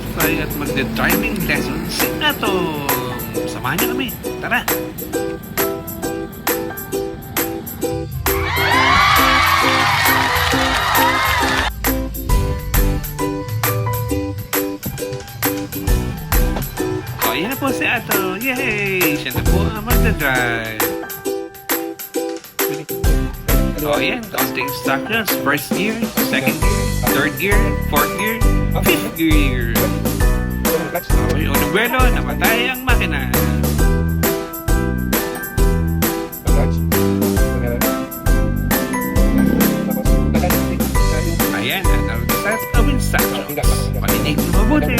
mag-fly at magde-driving lessons si Atom. Samahan niyo kami. Tara! O, yan na po si Atom. Yay! Siya na po ang magde-drive. O, yan. Counting instructions. First gear, second gear, third gear, fourth gear, fifth gear. Okay, unang buwelo, namatay ang makina. Ayan, ang set of instructions. Pakinig na mabuti.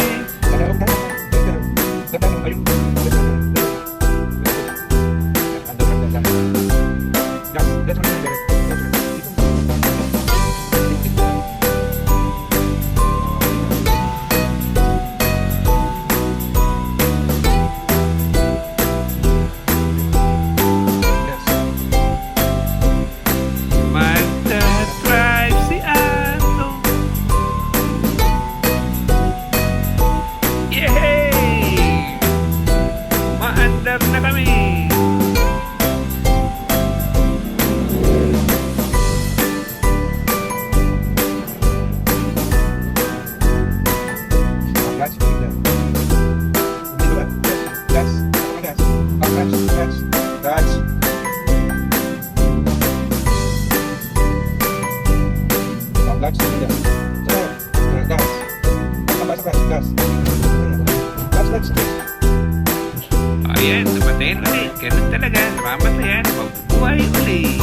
Magdadrive si Atom. Yay! Maandar na kami. Ayan, namatayan ulit. Ganun talaga, namamatayan, mabubuhay ulit.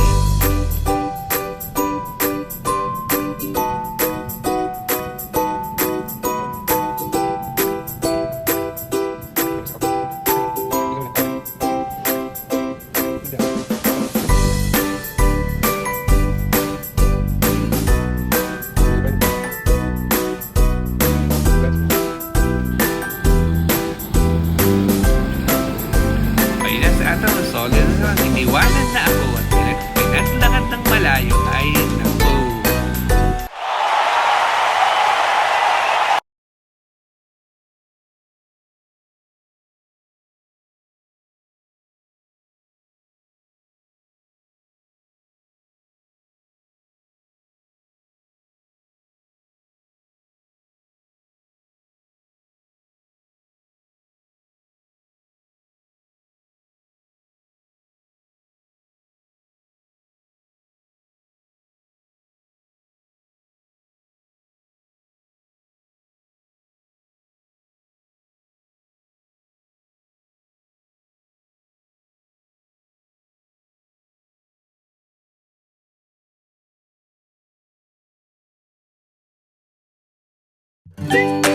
Ato, solid na iniwanan na ako at pinaglakad ng malayo ay naku. Ding!